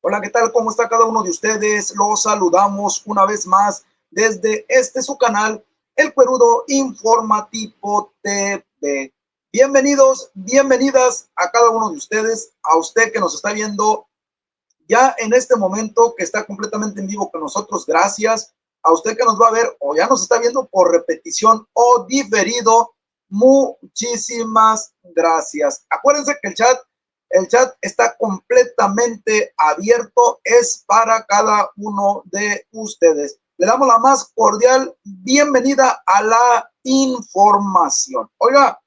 Hola, ¿qué tal? ¿Cómo está cada uno de ustedes? Los saludamos una vez más desde su canal, El Cuerudo Informativo TV. Bienvenidos, bienvenidas a cada uno de ustedes, a usted que nos está viendo ya en este momento, que está completamente en vivo con nosotros, gracias. A usted que nos va a ver o ya nos está viendo por repetición o diferido, muchísimas gracias. Acuérdense que el chat está completamente abierto, es para cada uno de ustedes. Le damos la más cordial bienvenida a la información. Oiga,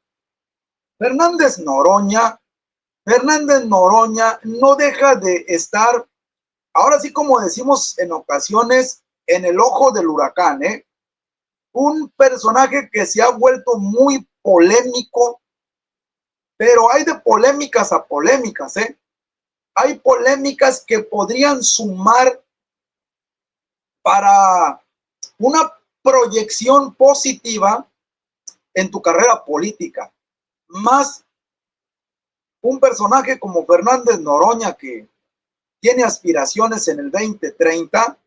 Fernández Noroña no deja de estar, ahora sí como decimos en ocasiones, en el ojo del huracán, ¿eh? Un personaje que se ha vuelto muy polémico, pero hay de polémicas a polémicas, ¿eh? Hay polémicas que podrían sumar para una proyección positiva en tu carrera política. Más un personaje como Fernández Noroña, que tiene aspiraciones en el 2030,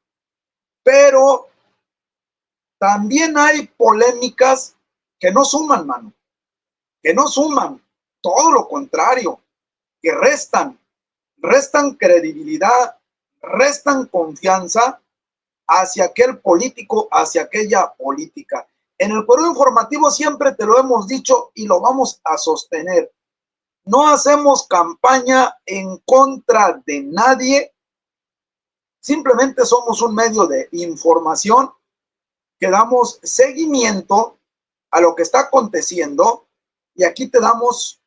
pero también hay polémicas que no suman, mano, que no suman, todo lo contrario, que restan credibilidad, restan confianza hacia aquel político, hacia aquella política. En el Cuerudo Informativo siempre te lo hemos dicho y lo vamos a sostener. No hacemos campaña en contra de nadie, simplemente somos un medio de información que damos seguimiento a lo que está aconteciendo y aquí te damos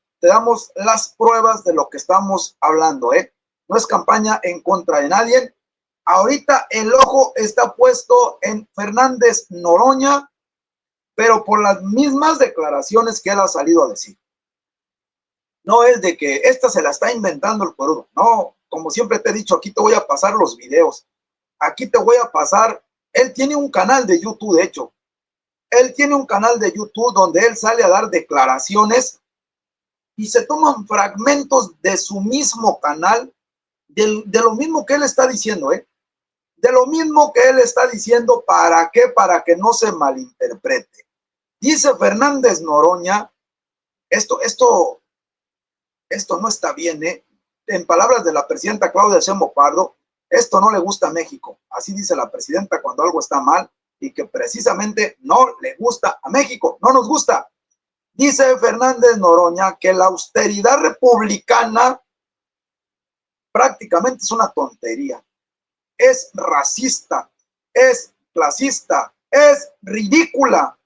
las pruebas de lo que estamos hablando, ¿eh? No es campaña en contra de nadie. Ahorita el ojo está puesto en Fernández Noroña, pero por las mismas declaraciones que él ha salido a decir. No es de que esta se la está inventando el Cuerudo. No, como siempre te he dicho, aquí te voy a pasar los videos. Aquí te voy a pasar. Él tiene un canal de YouTube, de hecho. Él tiene un canal de YouTube donde él sale a dar declaraciones y se toman fragmentos de su mismo canal, de lo mismo que él está diciendo, ¿eh? De lo mismo que él está diciendo, ¿para qué? Para que no se malinterprete. Dice Fernández Noroña, esto no está bien, ¿eh? En palabras de la presidenta Claudia Sheinbaum Pardo, esto no le gusta a México. Así dice la presidenta cuando algo está mal y que precisamente no le gusta a México, no nos gusta. Dice Fernández Noroña que la austeridad republicana prácticamente es una tontería, es racista, es clasista, es ridícula,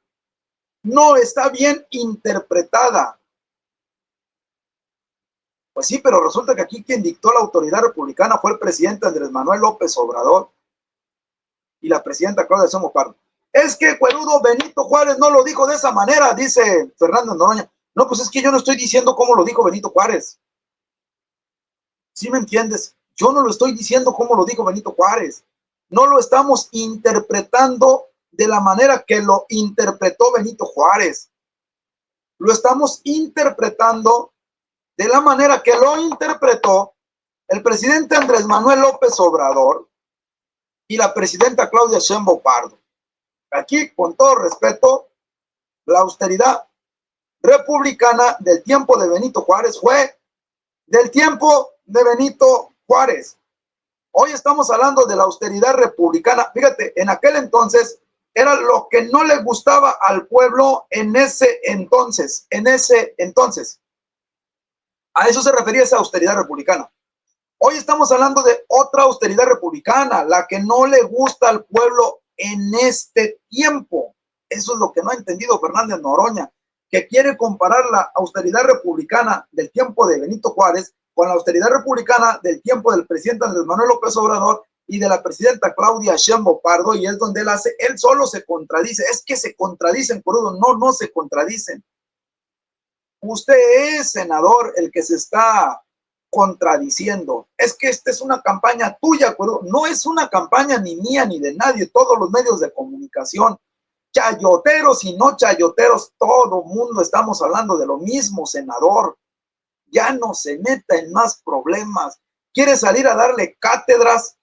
no está bien interpretada. Pues sí, pero resulta que aquí quien dictó la autoridad republicana fue el presidente Andrés Manuel López Obrador y la presidenta Claudia Sheinbaum Pardo. Es que Cuerudo Benito Juárez no lo dijo de esa manera, dice Fernando Noroña. No, pues es que yo no estoy diciendo cómo lo dijo Benito Juárez. ¿Sí me entiendes? Yo no lo estoy diciendo como lo dijo Benito Juárez. No lo estamos interpretando de la manera que lo interpretó Benito Juárez. Lo estamos interpretando de la manera que lo interpretó el presidente Andrés Manuel López Obrador y la presidenta Claudia Sheinbaum Pardo. Aquí, con todo respeto, la austeridad republicana del tiempo de Benito Juárez fue del tiempo de Benito Juárez. Hoy estamos hablando de la austeridad republicana. Fíjate, en aquel entonces era lo que no le gustaba al pueblo en ese entonces. A eso se refería esa austeridad republicana. Hoy estamos hablando de otra austeridad republicana, la que no le gusta al pueblo en este tiempo. Eso es lo que no ha entendido Fernández Noroña, que quiere comparar la austeridad republicana del tiempo de Benito Juárez con la austeridad republicana del tiempo del presidente Andrés Manuel López Obrador y de la presidenta Claudia Sheinbaum Pardo, y es donde él solo se contradice. Es que se contradicen, Cuerudo. No se contradicen. Usted es, senador, el que se está contradiciendo. Es que esta es una campaña tuya, Cuerudo. No es una campaña ni mía ni de nadie. Todos los medios de comunicación, chayoteros y no chayoteros, todo mundo estamos hablando de lo mismo, senador. Ya no se meta en más problemas. quiere salir a darle cátedras,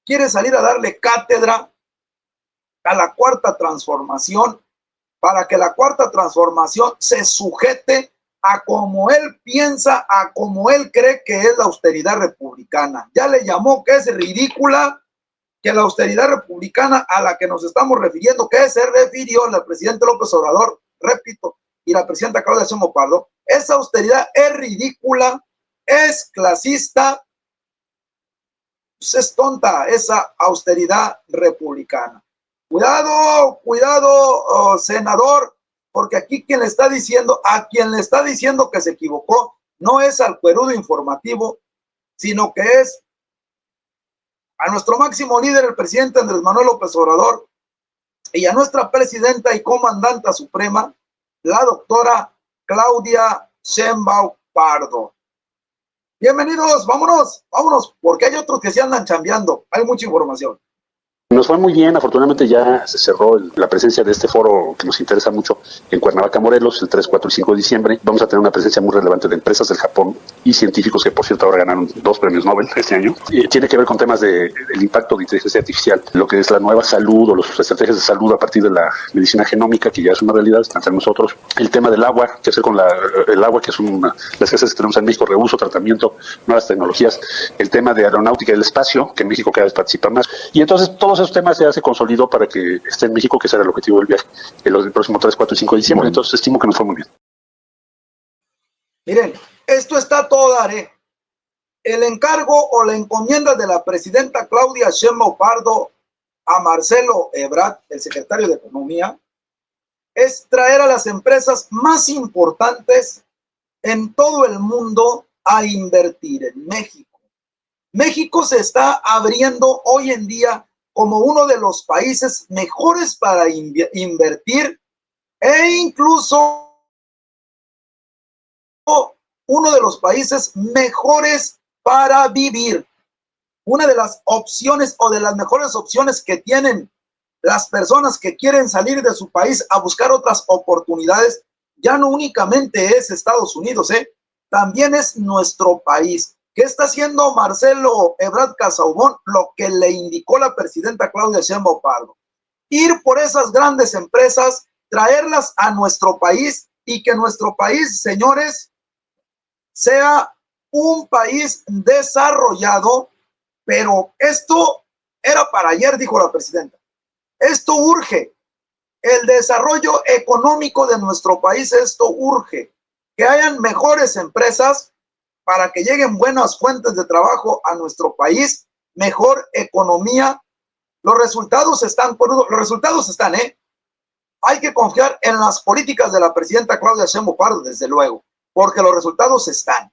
quiere salir a darle cátedra a la cuarta transformación, para que la cuarta transformación se sujete a como él piensa, a como él cree que es la austeridad republicana. Ya le llamó que es ridícula, que la austeridad republicana a la que nos estamos refiriendo, que se refirió el presidente López Obrador, repito, y la presidenta Claudia Sheinbaum Pardo, esa austeridad es ridícula, es clasista, pues es tonta esa austeridad republicana. Cuidado, cuidado, oh, senador, porque aquí quien le está diciendo, a quien le está diciendo que se equivocó, no es al cuerudo informativo, sino que es a nuestro máximo líder, el presidente Andrés Manuel López Obrador, y a nuestra presidenta y comandanta suprema, la doctora Claudia Sheinbaum Pardo. Bienvenidos, vámonos, vámonos, porque hay otros que se andan chambeando, hay mucha información. Nos fue muy bien, afortunadamente ya se cerró la presencia de este foro que nos interesa mucho en Cuernavaca, Morelos, el 3, 4 y 5 de diciembre. Vamos a tener una presencia muy relevante de empresas del Japón y científicos que, por cierto, ahora ganaron 2 premios Nobel este año. Tiene que ver con temas del impacto de inteligencia artificial, lo que es la nueva salud o las estrategias de salud a partir de la medicina genómica, que ya es una realidad, está entre nosotros. El tema del agua, que hacer con el agua, que es las escasez que tenemos en México, reuso, tratamiento, nuevas tecnologías. El tema de aeronáutica y del espacio, que en México cada vez participa más. Y entonces todos esos temas ya se consolidó para que esté en México, que será el objetivo del viaje el próximo 3, 4 y 5 de diciembre. Entonces estimo que nos fue muy bien. Miren, esto está todo dar, ¿eh? El encargo o la encomienda de la presidenta Claudia Sheinbaum Pardo a Marcelo Ebrard, el secretario de Economía, es traer a las empresas más importantes en todo el mundo a invertir en México. México se está abriendo hoy en día como uno de los países mejores para invertir e incluso uno de los países mejores para vivir. Una de las opciones o de las mejores opciones que tienen las personas que quieren salir de su país a buscar otras oportunidades, ya no únicamente es Estados Unidos, también es nuestro país. ¿Qué está haciendo Marcelo Ebrard Casaubon? Lo que le indicó la presidenta Claudia Sheinbaum Pardo. Ir por esas grandes empresas, traerlas a nuestro país y que nuestro país, señores, sea un país desarrollado, pero esto era para ayer, dijo la presidenta. Esto urge. El desarrollo económico de nuestro país, esto urge. Que hayan mejores empresas para que lleguen buenas fuentes de trabajo a nuestro país, mejor economía. Los resultados están, Hay que confiar en las políticas de la presidenta Claudia Sheinbaum Pardo, desde luego, porque los resultados están.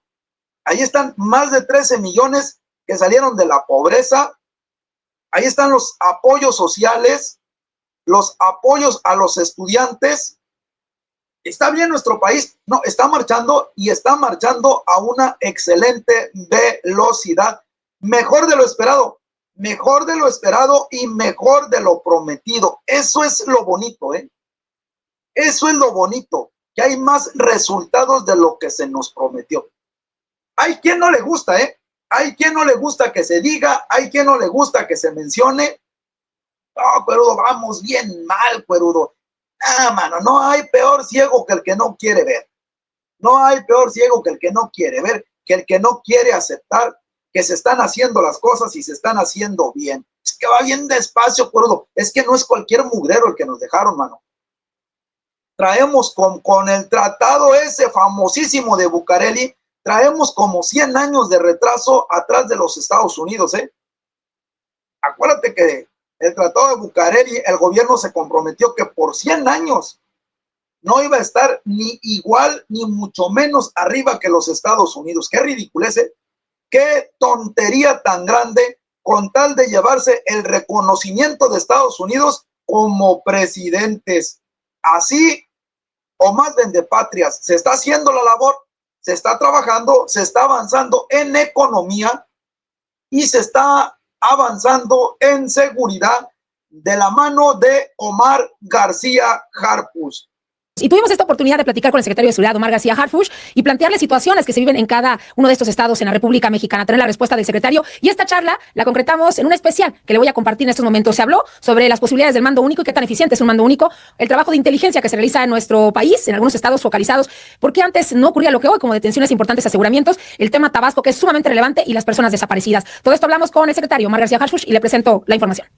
Ahí están más de 13 millones que salieron de la pobreza. Ahí están los apoyos sociales, los apoyos a los estudiantes. ¿Está bien nuestro país? No, está marchando y está marchando a una excelente velocidad. Mejor de lo esperado y mejor de lo prometido. Eso es lo bonito, ¿eh? Eso es lo bonito, que hay más resultados de lo que se nos prometió. Hay quien no le gusta, Hay quien no le gusta que se diga, hay quien no le gusta que se mencione. No, cuerudo, vamos bien mal, cuerudo. Ah, mano, no hay peor ciego que el que no quiere ver. No hay peor ciego que el que no quiere ver, que el que no quiere aceptar que se están haciendo las cosas y se están haciendo bien. Es que va bien despacio, cuerudo. Es que no es cualquier mugrero el que nos dejaron, mano. Traemos con el tratado ese famosísimo de Bucareli, traemos como 100 años de retraso atrás de los Estados Unidos, Acuérdate que el tratado de Bucareli, el gobierno se comprometió que por 100 años no iba a estar ni igual ni mucho menos arriba que los Estados Unidos. Qué ridiculez, qué tontería tan grande con tal de llevarse el reconocimiento de Estados Unidos como presidentes. Así o más vendepatrias, se está haciendo la labor, se está trabajando, se está avanzando en economía y se está avanzando en seguridad de la mano de Omar García Harfuch. Y tuvimos esta oportunidad de platicar con el secretario de Seguridad, Omar García Harfuch, y plantearle situaciones que se viven en cada uno de estos estados en la República Mexicana. Tener la respuesta del secretario. Y esta charla la concretamos en un especial que le voy a compartir en estos momentos. Se habló sobre las posibilidades del mando único y qué tan eficiente es un mando único, el trabajo de inteligencia que se realiza en nuestro país, en algunos estados focalizados, porque antes no ocurría lo que hoy, como detenciones importantes, aseguramientos, el tema Tabasco, que es sumamente relevante, y las personas desaparecidas. Todo esto hablamos con el secretario Omar García Harfuch y le presento la información.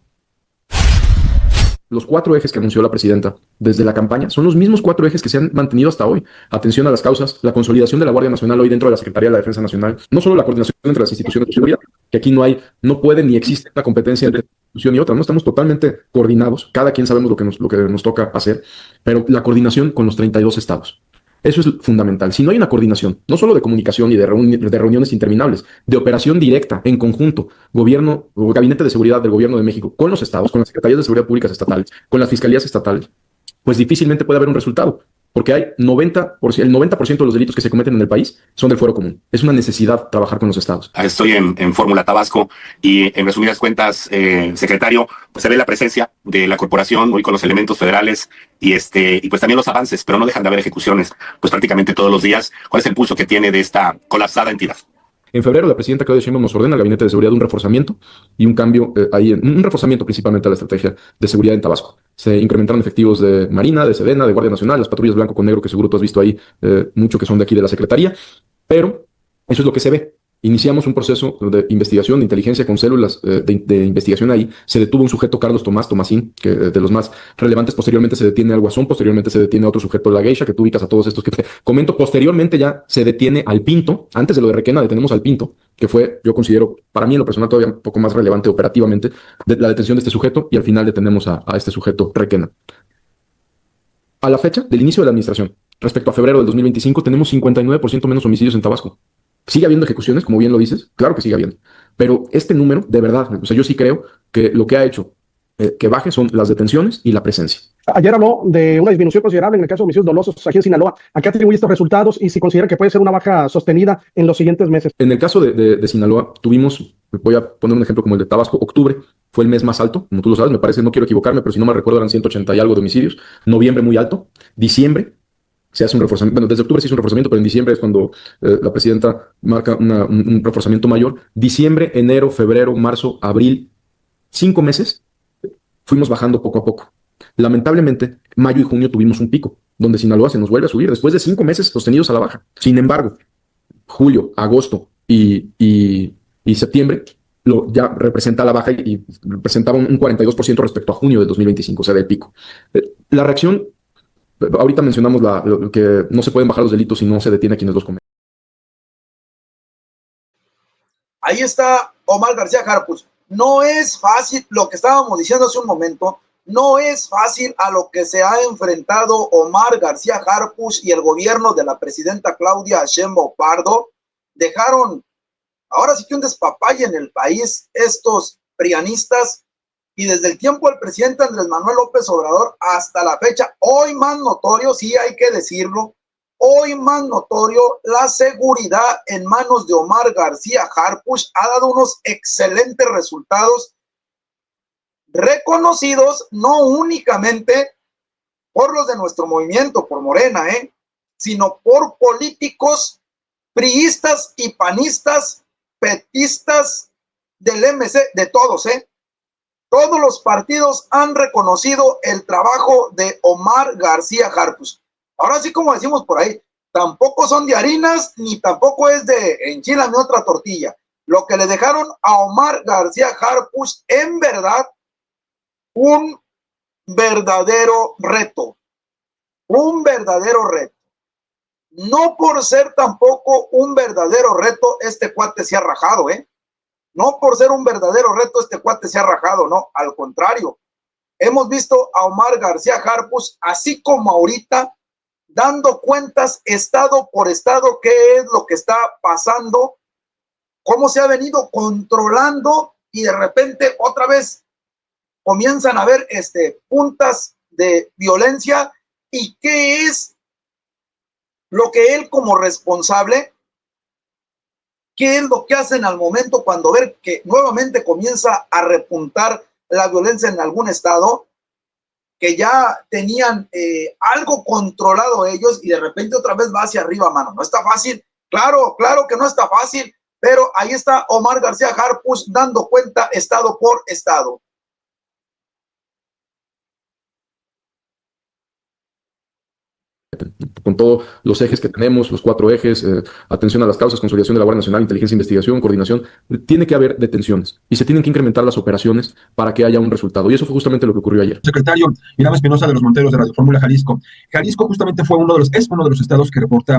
Los 4 ejes que anunció la presidenta desde la campaña son los mismos 4 ejes que se han mantenido hasta hoy. Atención a las causas, la consolidación de la Guardia Nacional hoy dentro de la Secretaría de la Defensa Nacional, no solo la coordinación entre las instituciones de seguridad, que aquí no puede ni existe una competencia entre una institución y otra, no estamos totalmente coordinados, cada quien sabemos lo que nos toca hacer, pero la coordinación con los 32 estados. Eso es fundamental. Si no hay una coordinación, no solo de comunicación y de reuniones interminables, de operación directa, en conjunto, gobierno o gabinete de seguridad del gobierno de México, con los estados, con las secretarías de seguridad públicas estatales, con las fiscalías estatales, pues difícilmente puede haber un resultado. Porque hay el 90% de los delitos que se cometen en el país son del fuero común. Es una necesidad trabajar con los estados. Estoy en Fórmula Tabasco y, en resumidas cuentas, secretario, pues se ve la presencia de la corporación hoy con los elementos federales y pues también los avances, pero no dejan de haber ejecuciones pues prácticamente todos los días. ¿Cuál es el pulso que tiene de esta colapsada entidad? En febrero, la presidenta Claudia Sheinbaum nos ordena al Gabinete de Seguridad un reforzamiento y un cambio un reforzamiento principalmente a la estrategia de seguridad en Tabasco. Se incrementaron efectivos de Marina, de Sedena, de Guardia Nacional, las patrullas blanco con negro que seguro tú has visto ahí, mucho que son de aquí de la Secretaría, pero eso es lo que se ve. Iniciamos un proceso de investigación, de inteligencia con células de investigación ahí. Se detuvo un sujeto, Carlos Tomasín, que de los más relevantes. Posteriormente se detiene al Guasón, posteriormente se detiene a otro sujeto, la Geisha, que tú ubicas a todos estos que te comento. Posteriormente ya se detiene al Pinto. Antes de lo de Requena detenemos al Pinto, que fue, yo considero, para mí en lo personal todavía un poco más relevante operativamente, la detención de este sujeto, y al final detenemos a este sujeto, Requena. A la fecha del inicio de la administración, respecto a febrero del 2025, tenemos 59% menos homicidios en Tabasco. ¿Sigue habiendo ejecuciones, como bien lo dices? Claro que sigue habiendo. Pero este número, de verdad, o sea, yo sí creo que lo que ha hecho que baje son las detenciones y la presencia. Ayer habló de una disminución considerable en el caso de homicidios dolosos aquí en Sinaloa. ¿A qué atribuye estos resultados y si considera que puede ser una baja sostenida en los siguientes meses? En el caso de Sinaloa, tuvimos, voy a poner un ejemplo como el de Tabasco, octubre fue el mes más alto, como tú lo sabes, me parece, no quiero equivocarme, pero si no me recuerdo eran 180 y algo de homicidios. Noviembre muy alto. Diciembre se hace un reforzamiento, bueno, desde octubre se hizo un reforzamiento, pero en diciembre es cuando la presidenta marca un reforzamiento mayor. Diciembre, enero, febrero, marzo, abril, 5 meses, fuimos bajando poco a poco. Lamentablemente, mayo y junio tuvimos un pico, donde Sinaloa se nos vuelve a subir, después de 5 meses sostenidos a la baja. Sin embargo, julio, agosto y septiembre ya representa la baja y representaba un 42% respecto a junio de 2025, o sea, del pico. La reacción... Ahorita mencionamos que no se pueden bajar los delitos si no se detiene a quienes los cometen. Ahí está Omar García Harfuch. No es fácil lo que estábamos diciendo hace un momento. No es fácil a lo que se ha enfrentado Omar García Harfuch y el gobierno de la presidenta Claudia Sheinbaum Pardo. Dejaron ahora sí que un despapalle en el país estos prianistas. Y desde el tiempo del presidente Andrés Manuel López Obrador hasta la fecha, hoy más notorio, sí hay que decirlo, hoy más notorio, la seguridad en manos de Omar García Harfuch ha dado unos excelentes resultados, reconocidos no únicamente por los de nuestro movimiento, por Morena, sino por políticos priistas y panistas, petistas del MC, de todos, Todos los partidos han reconocido el trabajo de Omar García Harfuch. Ahora sí, como decimos por ahí, tampoco son de harinas, ni tampoco es de enchilame otra tortilla. Lo que le dejaron a Omar García Harfuch, en verdad, un verdadero reto. Un verdadero reto. No por ser tampoco un verdadero reto, este cuate se ha rajado, No por ser un verdadero reto, este cuate se ha rajado, no, al contrario. Hemos visto a Omar García Harfuch, así como ahorita, dando cuentas estado por estado, qué es lo que está pasando, cómo se ha venido controlando y de repente otra vez comienzan a haber puntas de violencia y qué es lo que él como responsable, ¿qué es lo que hacen al momento cuando ver que nuevamente comienza a repuntar la violencia en algún estado? que ya tenían algo controlado ellos y de repente otra vez va hacia arriba, mano. No está fácil. Claro, claro que no está fácil, pero ahí está Omar García Harfuch dando cuenta estado por estado. Con todos los ejes que tenemos, los 4 ejes, atención a las causas, consolidación de la Guardia Nacional, inteligencia, investigación, coordinación, tiene que haber detenciones y se tienen que incrementar las operaciones para que haya un resultado. Y eso fue justamente lo que ocurrió ayer. Secretario Irán Espinosa de los Monteros de Radio Fórmula Jalisco. Jalisco justamente es uno de los estados que reporta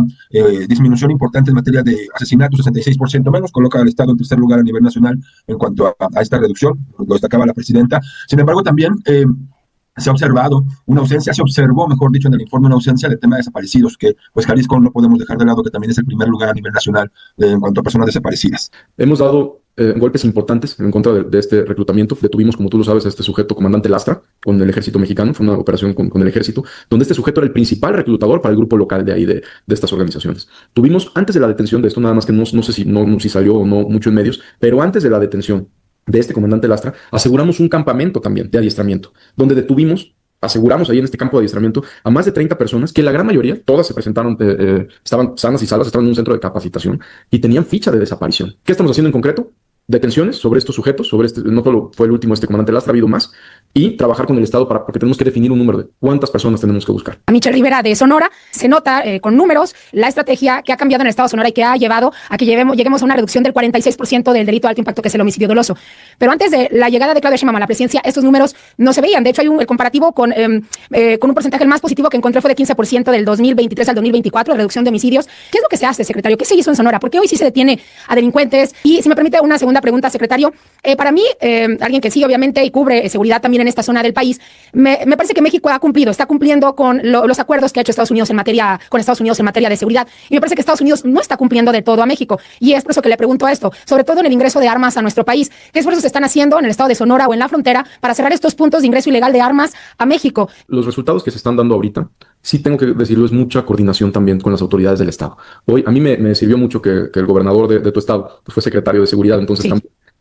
disminución importante en materia de asesinatos, 66% menos, coloca al estado en tercer lugar a nivel nacional en cuanto a esta reducción, lo destacaba la presidenta. Sin embargo, también se ha observado una ausencia, se observó, mejor dicho, en el informe una ausencia del tema de desaparecidos, que pues Jalisco no podemos dejar de lado que también es el primer lugar a nivel nacional en cuanto a personas desaparecidas. Hemos dado golpes importantes en contra de este reclutamiento. Detuvimos, como tú lo sabes, a este sujeto, comandante Lastra, con el ejército mexicano. Fue una operación con el ejército, donde este sujeto era el principal reclutador para el grupo local de ahí, de estas organizaciones. Tuvimos, antes de la detención de esto, nada más que no sé si salió o no mucho en medios, pero antes de la detención de este comandante Lastra, aseguramos un campamento también de adiestramiento, donde aseguramos ahí en este campo de adiestramiento a más de 30 personas, que la gran mayoría, todas se presentaron, estaban sanas y salvas, estaban en un centro de capacitación y tenían ficha de desaparición. ¿Qué estamos haciendo en concreto? Detenciones sobre estos sujetos, no solo fue el último comandante Lastra, ha habido más, y trabajar con el Estado porque tenemos que definir un número de cuántas personas tenemos que buscar. A Michelle Rivera de Sonora se nota con números la estrategia que ha cambiado en el Estado de Sonora y que ha llevado a que lleguemos a una reducción del 46% del delito de alto impacto, que es el homicidio doloso. Pero antes de la llegada de Claudia Sheinbaum a la presidencia, estos números no se veían. De hecho, hay el comparativo con un porcentaje el más positivo que encontré fue de 15% del 2023 al 2024, de reducción de homicidios. ¿Qué es lo que se hace, secretario? ¿Qué se hizo en Sonora? ¿Por qué hoy sí se detiene a delincuentes? Y si me permite una segunda pregunta, secretario, para mí, alguien que sigue obviamente y cubre seguridad también en esta zona del país, me parece que México está cumpliendo con los acuerdos que ha hecho Estados Unidos en materia de seguridad, y me parece que Estados Unidos no está cumpliendo de todo a México, y es por eso que le pregunto esto, sobre todo en el ingreso de armas a nuestro país. ¿Qué esfuerzos se están haciendo en el estado de Sonora o en la frontera para cerrar estos puntos de ingreso ilegal de armas a México? Los resultados que se están dando ahorita, sí tengo que decirlo, es mucha coordinación también con las autoridades del estado. Hoy a mí me sirvió mucho que el gobernador de tu estado fue secretario de seguridad, entonces Sí.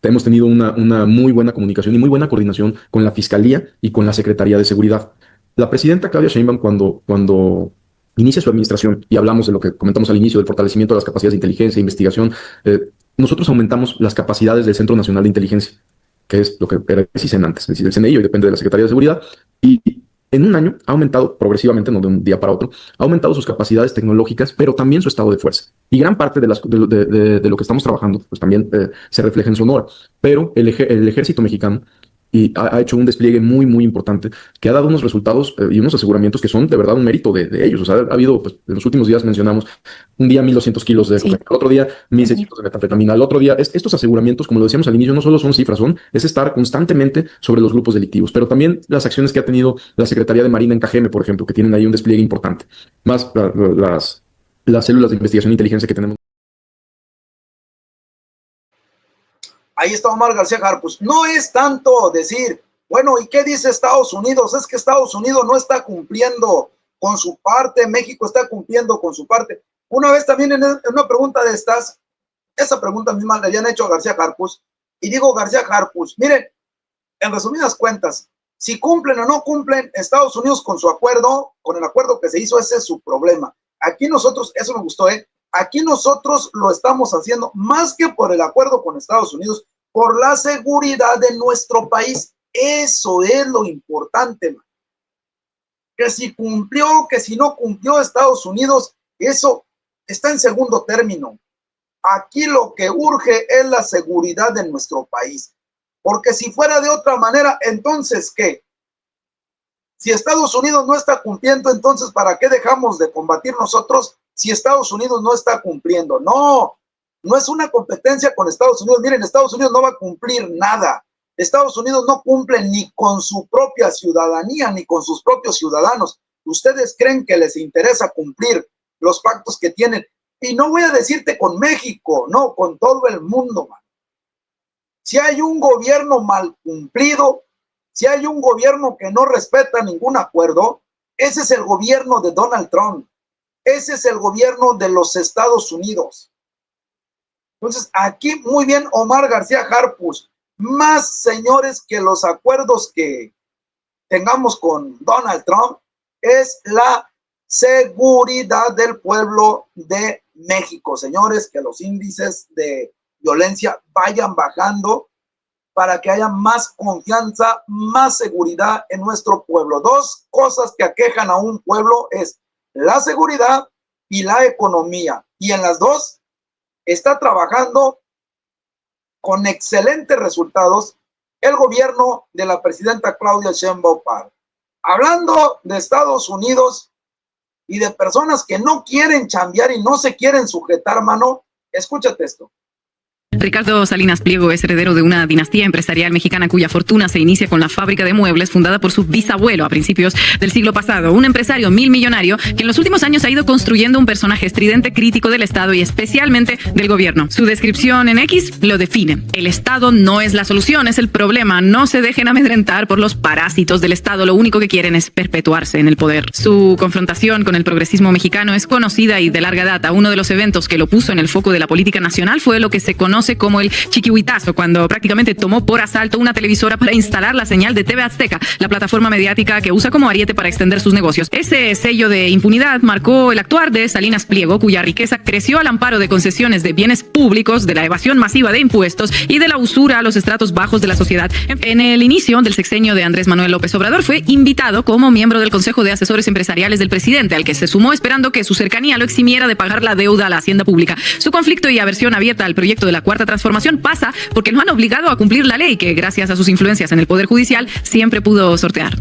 hemos tenido una muy buena comunicación y muy buena coordinación con la Fiscalía y con la Secretaría de Seguridad. La presidenta Claudia Sheinbaum, cuando inicia su administración, y hablamos de lo que comentamos al inicio, del fortalecimiento de las capacidades de inteligencia e investigación, nosotros aumentamos las capacidades del Centro Nacional de Inteligencia, que es lo que era el CISEN antes, es decir, el CNI, hoy depende de la Secretaría de Seguridad, y en un año ha aumentado progresivamente, no de un día para otro, ha aumentado sus capacidades tecnológicas, pero también su estado de fuerza. Y gran parte de lo que estamos trabajando, pues también se refleja en Sonora. Pero el ejército mexicano ha hecho un despliegue muy, muy importante que ha dado unos resultados y unos aseguramientos que son de verdad un mérito de ellos. O sea, ha habido, pues, en los últimos días mencionamos, un día 1.200 kilos de cocaína, el otro día 1.600 de metanfetamina, el otro día, estos aseguramientos, como lo decíamos al inicio, no solo son cifras, es estar constantemente sobre los grupos delictivos, pero también las acciones que ha tenido la Secretaría de Marina en Cajeme, por ejemplo, que tienen ahí un despliegue importante, más las células de investigación e inteligencia que tenemos. Ahí está Omar García Harfuch. No es tanto decir, bueno, ¿y qué dice Estados Unidos? Es que Estados Unidos no está cumpliendo con su parte, México está cumpliendo con su parte. Una vez también en una pregunta de estas, esa pregunta misma le habían hecho a García Harfuch, y digo García Harfuch, miren, en resumidas cuentas, si cumplen o no cumplen Estados Unidos con su acuerdo, con el acuerdo que se hizo, ese es su problema. Aquí nosotros, eso me gustó, aquí nosotros lo estamos haciendo más que por el acuerdo con Estados Unidos, por la seguridad de nuestro país. Eso es lo importante, man. Que si cumplió, que si no cumplió Estados Unidos, eso está en segundo término. Aquí lo que urge es la seguridad de nuestro país. Porque si fuera de otra manera, entonces, ¿qué? Si Estados Unidos no está cumpliendo, entonces, ¿para qué dejamos de combatir nosotros si Estados Unidos no está cumpliendo? No, no es una competencia con Estados Unidos. Miren, Estados Unidos no va a cumplir nada. Estados Unidos no cumple ni con su propia ciudadanía, ni con sus propios ciudadanos. ¿Ustedes creen que les interesa cumplir los pactos que tienen? Y no voy a decirte con México, no, con todo el mundo, man. Si hay un gobierno mal cumplido, si hay un gobierno que no respeta ningún acuerdo, ese es el gobierno de Donald Trump. Ese es el gobierno de los Estados Unidos. Entonces, aquí muy bien Omar García Harfuch, más señores que los acuerdos que tengamos con Donald Trump es la seguridad del pueblo de México. Señores, que los índices de violencia vayan bajando para que haya más confianza, más seguridad en nuestro pueblo. Dos cosas que aquejan a un pueblo es la seguridad y la economía. Y en las dos está trabajando con excelentes resultados el gobierno de la presidenta Claudia Sheinbaum Pardo. Hablando de Estados Unidos y de personas que no quieren chambear y no se quieren sujetar, mano, escúchate esto. Ricardo Salinas Pliego es heredero de una dinastía empresarial mexicana cuya fortuna se inicia con la fábrica de muebles fundada por su bisabuelo a principios del siglo pasado. Un empresario millonario que en los últimos años ha ido construyendo un personaje estridente, crítico del Estado y especialmente del gobierno. Su descripción en X lo define. El Estado no es la solución, es el problema. No se dejen amedrentar por los parásitos del Estado. Lo único que quieren es perpetuarse en el poder. Su confrontación con el progresismo mexicano es conocida y de larga data. Uno de los eventos que lo puso en el foco de la política nacional fue lo que se conoce como el chiquihuitazo, cuando prácticamente tomó por asalto una televisora para instalar la señal de TV Azteca, la plataforma mediática que usa como ariete para extender sus negocios. Ese sello de impunidad marcó el actuar de Salinas Pliego, cuya riqueza creció al amparo de concesiones de bienes públicos, de la evasión masiva de impuestos y de la usura a los estratos bajos de la sociedad. En el inicio del sexenio de Andrés Manuel López Obrador fue invitado como miembro del Consejo de Asesores Empresariales del presidente, al que se sumó esperando que su cercanía lo eximiera de pagar la deuda a la hacienda pública. Su conflicto y aversión abierta al proyecto de la Cuarta Transformación pasa porque lo han obligado a cumplir la ley que, gracias a sus influencias en el Poder Judicial, siempre pudo sortear.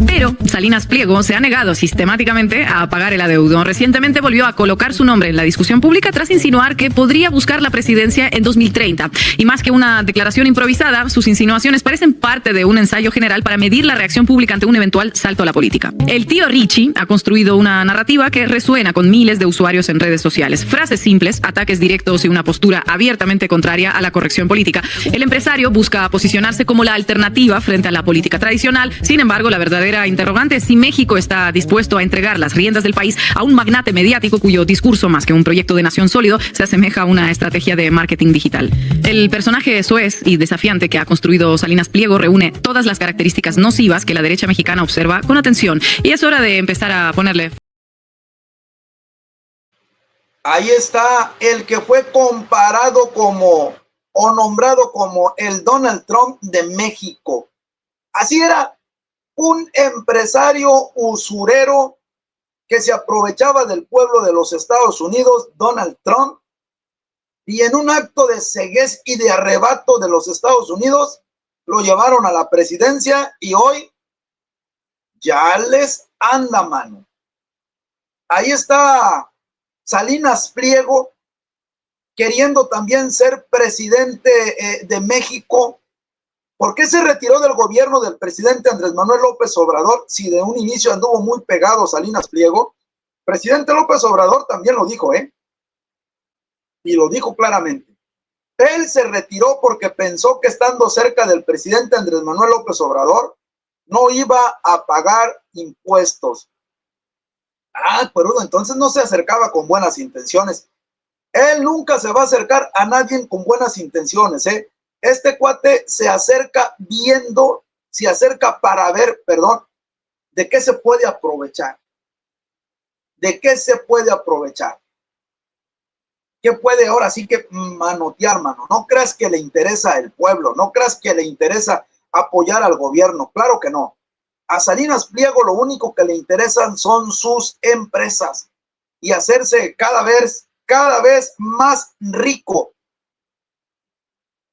Pero Salinas Pliego se ha negado sistemáticamente a pagar el adeudo. Recientemente volvió a colocar su nombre en la discusión pública tras insinuar que podría buscar la presidencia en 2030. Y más que una declaración improvisada, sus insinuaciones parecen parte de un ensayo general para medir la reacción pública ante un eventual salto a la política. El tío Richie ha construido una narrativa que resuena con miles de usuarios en redes sociales. Frases simples, ataques directos y una postura abiertamente contraria a la corrección política. El empresario busca posicionarse como la alternativa frente a la política tradicional. Sin embargo, la verdadera interrogante es si México está dispuesto a entregar las riendas del país a un magnate mediático cuyo discurso, más que un proyecto de nación sólido, se asemeja a una estrategia de marketing digital. El personaje soez y desafiante que ha construido Salinas Pliego reúne todas las características nocivas que la derecha mexicana observa con atención. Y es hora de empezar a ponerle... Ahí está el que fue comparado como o nombrado como el Donald Trump de México. Así era. Un empresario usurero que se aprovechaba del pueblo de los Estados Unidos, Donald Trump, y en un acto de ceguez y de arrebato de los Estados Unidos, lo llevaron a la presidencia y hoy ya les anda, mano. Ahí está Salinas Pliego queriendo también ser presidente de México. ¿Por qué se retiró del gobierno del presidente Andrés Manuel López Obrador si de un inicio anduvo muy pegado Salinas Pliego? Presidente López Obrador también lo dijo, y lo dijo claramente. Él se retiró porque pensó que estando cerca del presidente Andrés Manuel López Obrador no iba a pagar impuestos. Pero entonces no se acercaba con buenas intenciones. Él nunca se va a acercar a nadie con buenas intenciones, Este cuate se acerca para ver, de qué se puede aprovechar. ¿De qué se puede aprovechar? ¿Qué puede ahora sí que manotear, mano? No creas que le interesa el pueblo, no creas que le interesa apoyar al gobierno, claro que no. A Salinas Pliego lo único que le interesan son sus empresas y hacerse cada vez más rico.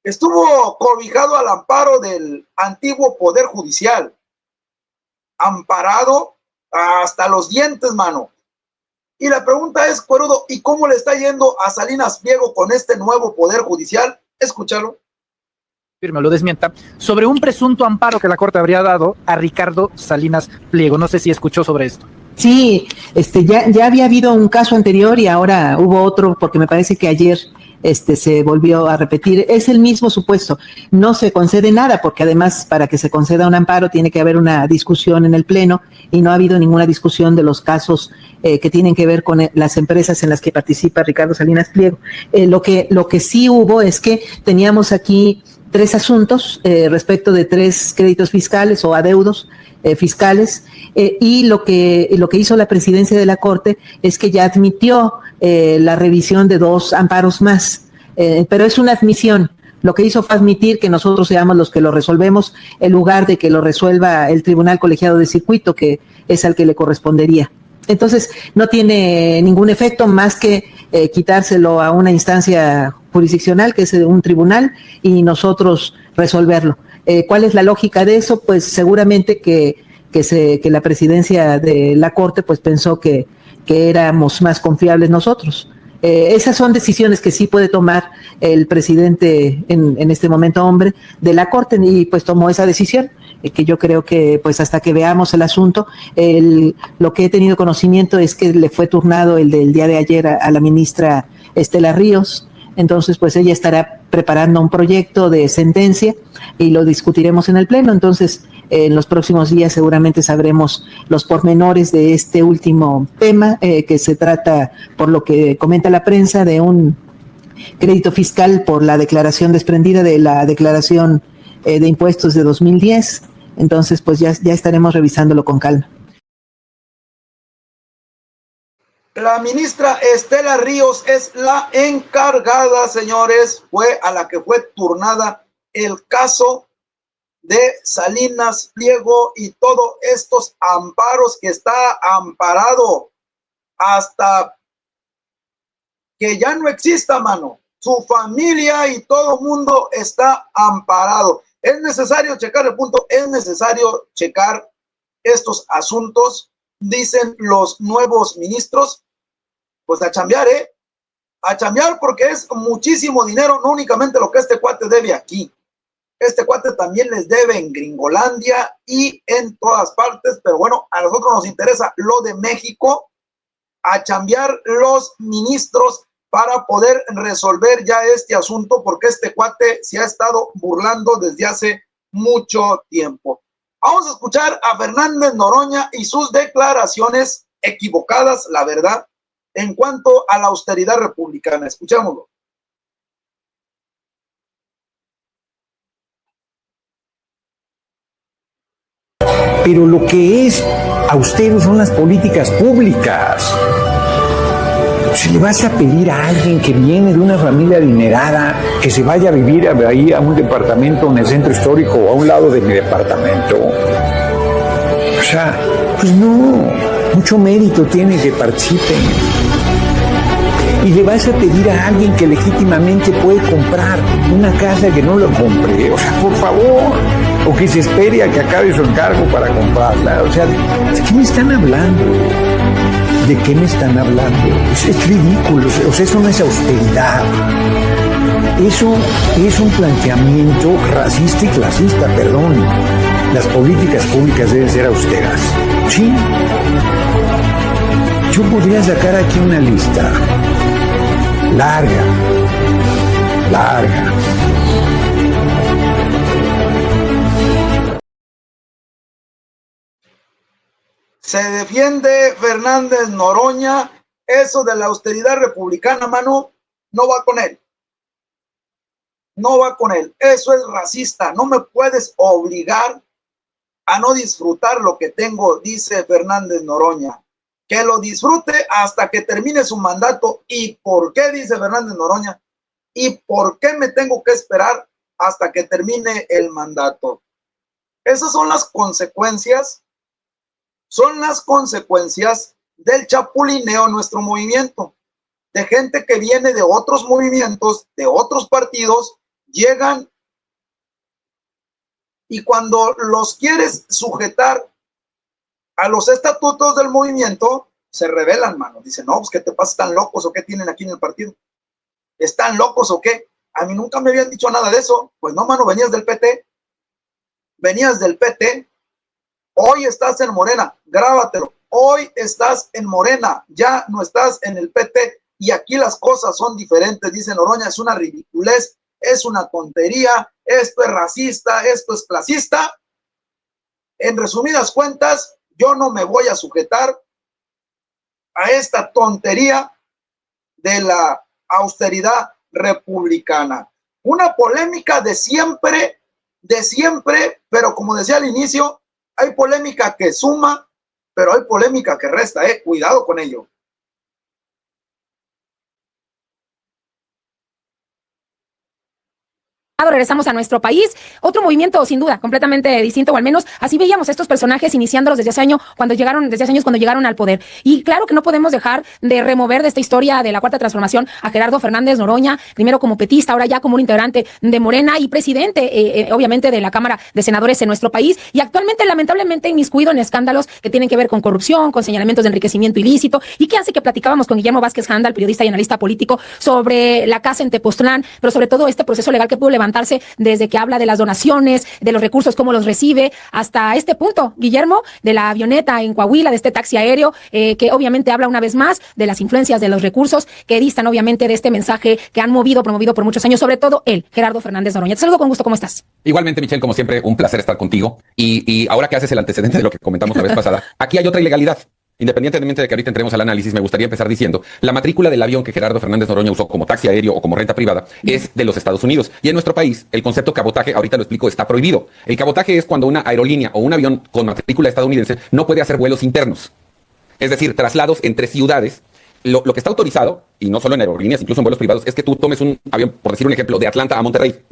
Estuvo cobijado al amparo del antiguo Poder Judicial, amparado hasta los dientes, mano. Y la pregunta es, Cuerudo, ¿y cómo le está yendo a Salinas Pliego con este nuevo Poder Judicial? Escúchalo. Firme lo desmienta, sobre un presunto amparo que la Corte habría dado a Ricardo Salinas Pliego. No sé si escuchó sobre esto. Sí, ya había habido un caso anterior y ahora hubo otro, porque me parece que ayer se volvió a repetir. Es el mismo supuesto. No se concede nada, porque además para que se conceda un amparo tiene que haber una discusión en el Pleno y no ha habido ninguna discusión de los casos que tienen que ver con las empresas en las que participa Ricardo Salinas Pliego. Lo que sí hubo es que teníamos aquí 3 asuntos respecto de 3 créditos fiscales o adeudos fiscales, y lo que hizo la presidencia de la Corte es que ya admitió la revisión de 2 amparos más, pero es una admisión. Lo que hizo fue admitir que nosotros seamos los que lo resolvemos en lugar de que lo resuelva el Tribunal Colegiado de Circuito, que es al que le correspondería. Entonces, no tiene ningún efecto más que quitárselo a una instancia jurisdiccional, que es un tribunal, y nosotros resolverlo. ¿Cuál es la lógica de eso? Pues seguramente que la presidencia de la Corte pues pensó que éramos más confiables nosotros. Esas son decisiones que sí puede tomar el presidente en este momento, hombre, de la Corte, y pues tomó esa decisión, que yo creo que pues hasta que veamos el asunto, lo que he tenido conocimiento es que le fue turnado el del día de ayer a la ministra Estela Ríos. Entonces pues ella estará preparando un proyecto de sentencia y lo discutiremos en el Pleno. Entonces en los próximos días seguramente sabremos los pormenores de este último tema, que se trata, por lo que comenta la prensa, de un crédito fiscal por la declaración desprendida de la declaración de impuestos de 2010. Entonces pues ya estaremos revisándolo con calma. La ministra Estela Ríos es la encargada, señores, fue a la que fue turnada el caso de Salinas Pliego y todos estos amparos que está amparado hasta que ya no exista, mano. Su familia y todo mundo está amparado. Es necesario checar el punto, es necesario checar estos asuntos, dicen los nuevos ministros. Pues a chambear, a chambear, porque es muchísimo dinero, no únicamente lo que este cuate debe aquí. Este cuate también les debe en Gringolandia y en todas partes, pero bueno, a nosotros nos interesa lo de México, a chambear los ministros para poder resolver ya este asunto, porque este cuate se ha estado burlando desde hace mucho tiempo. Vamos a escuchar a Fernández Noroña y sus declaraciones equivocadas, la verdad, en cuanto a la austeridad republicana. Escuchémoslo. Pero lo que es austero son las políticas públicas. Si le vas a pedir a alguien que viene de una familia adinerada que se vaya a vivir ahí a un departamento en el centro histórico o a un lado de mi departamento, o sea, pues no, mucho mérito tiene que participen. Y le vas a pedir a alguien que legítimamente puede comprar una casa que no lo compre, o sea, por favor, o que se espere a que acabe su encargo para comprarla. O sea, ¿de qué me están hablando? ¿De qué me están hablando? Es ridículo, o sea, eso no es austeridad. Eso es un planteamiento racista y clasista, perdón. Las políticas públicas deben ser austeras. Sí. Yo podría sacar aquí una lista larga. Se defiende Fernández Noroña. Eso de la austeridad republicana, mano, no va con él. No va con él. Eso es racista. No me puedes obligar a no disfrutar lo que tengo, dice Fernández Noroña. Que lo disfrute hasta que termine su mandato. ¿Y por qué, dice Fernández Noroña? ¿Y por qué me tengo que esperar hasta que termine el mandato? Esas son las consecuencias. Son las consecuencias del chapulineo en nuestro movimiento. De gente que viene de otros movimientos, de otros partidos, llegan y cuando los quieres sujetar a los estatutos del movimiento, se rebelan, mano. Dicen, no, pues ¿qué te pasa? ¿Están locos o qué tienen aquí en el partido? ¿Están locos o qué? A mí nunca me habían dicho nada de eso. Pues no, mano, venías del PT. Venías del PT. Hoy estás en Morena. Grábatelo. Hoy estás en Morena. Ya no estás en el PT. Y aquí las cosas son diferentes, dice Noroña. Es una ridiculez. Es una tontería. Esto es racista. Esto es clasista. En resumidas cuentas, yo no me voy a sujetar a esta tontería de la austeridad republicana. Una polémica de siempre, pero como decía al inicio, Hay polémica que suma, pero hay polémica que resta, cuidado con ello. Regresamos a nuestro país, otro movimiento sin duda completamente distinto, o al menos así veíamos estos personajes iniciándolos desde hace años cuando llegaron al poder. Y claro que no podemos dejar de remover de esta historia de la Cuarta Transformación a Gerardo Fernández Noroña, primero como petista, ahora ya como un integrante de Morena y presidente, obviamente, de la Cámara de Senadores en nuestro país, y actualmente lamentablemente inmiscuido en escándalos que tienen que ver con corrupción, con señalamientos de enriquecimiento ilícito, y que hace que platicábamos con Guillermo Vázquez Handal, periodista y analista político, sobre la casa en Tepoztlán, pero sobre todo este proceso legal que pudo levantarse desde que habla de las donaciones, de los recursos, cómo los recibe, hasta este punto, Guillermo, de la avioneta en Coahuila, de este taxi aéreo, que obviamente habla una vez más de las influencias de los recursos que distan obviamente de este mensaje que han promovido por muchos años, sobre todo él, Gerardo Fernández Noroña. Te saludo con gusto, ¿cómo estás? Igualmente, Michelle, como siempre, un placer estar contigo. Y ahora que haces el antecedente de lo que comentamos la vez pasada, aquí hay otra ilegalidad. Independientemente de que ahorita entremos al análisis, me gustaría empezar diciendo, la matrícula del avión que Gerardo Fernández Noroña usó como taxi aéreo o como renta privada es de los Estados Unidos. Y en nuestro país, el concepto cabotaje, ahorita lo explico, está prohibido. El cabotaje es cuando una aerolínea o un avión con matrícula estadounidense no puede hacer vuelos internos. Es decir, traslados entre ciudades. Lo que está autorizado, y no solo en aerolíneas, incluso en vuelos privados, es que tú tomes un avión, por decir un ejemplo, de Atlanta a Monterrey.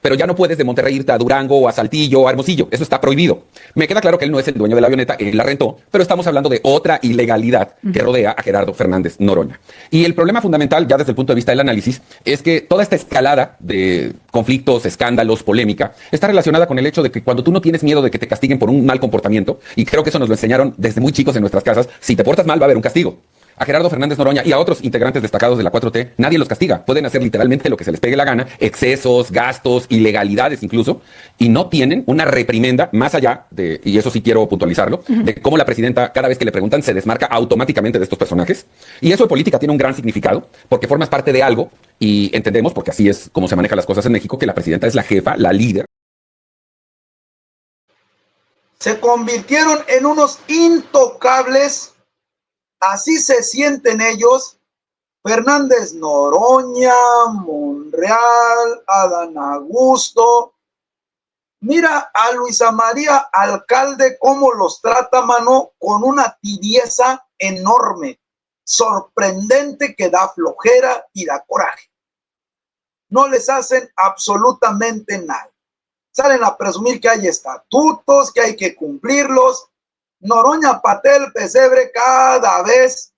Pero ya no puedes de Monterrey irte a Durango o a Saltillo o a Hermosillo. Eso está prohibido. Me queda claro que él no es el dueño de la avioneta, él la rentó, pero estamos hablando de otra ilegalidad que rodea a Gerardo Fernández Noroña. Y el problema fundamental, ya desde el punto de vista del análisis, es que toda esta escalada de conflictos, escándalos, polémica, está relacionada con el hecho de que cuando tú no tienes miedo de que te castiguen por un mal comportamiento, y creo que eso nos lo enseñaron desde muy chicos en nuestras casas, si te portas mal va a haber un castigo. A Gerardo Fernández Noroña y a otros integrantes destacados de la 4T, nadie los castiga. Pueden hacer literalmente lo que se les pegue la gana, excesos, gastos, ilegalidades incluso, y no tienen una reprimenda más allá de, y eso sí quiero puntualizarlo, de cómo la presidenta, cada vez que le preguntan, se desmarca automáticamente de estos personajes. Y eso de política tiene un gran significado, porque formas parte de algo, y entendemos, porque así es como se manejan las cosas en México, que la presidenta es la jefa, la líder. Se convirtieron en unos intocables. Así se sienten ellos, Fernández Noroña, Monreal, Adán Augusto. Mira a Luisa María Alcalde cómo los trata, mano, con una tibieza enorme, sorprendente, que da flojera y da coraje. No les hacen absolutamente nada. Salen a presumir que hay estatutos, que hay que cumplirlos. Noroña patea el pesebre cada vez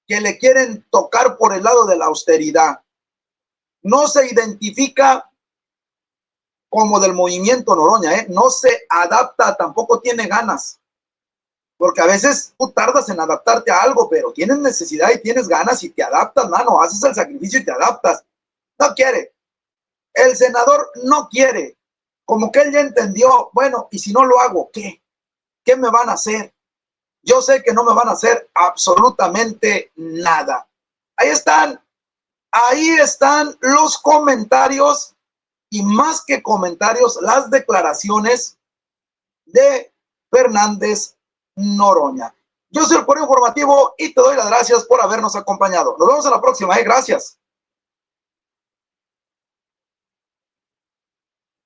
que le quieren tocar por el lado de la austeridad. No se identifica como del movimiento Noroña, no se adapta, tampoco tiene ganas. Porque a veces tú tardas en adaptarte a algo, pero tienes necesidad y tienes ganas y te adaptas, mano, haces el sacrificio y te adaptas. No quiere. El senador no quiere. Como que él ya entendió, bueno, y si no lo hago, ¿qué? ¿Qué me van a hacer? Yo sé que no me van a hacer absolutamente nada. Ahí están los comentarios, y más que comentarios, las declaraciones de Fernández Noroña. Yo soy el Correo Informativo y te doy las gracias por habernos acompañado. Nos vemos en la próxima, gracias.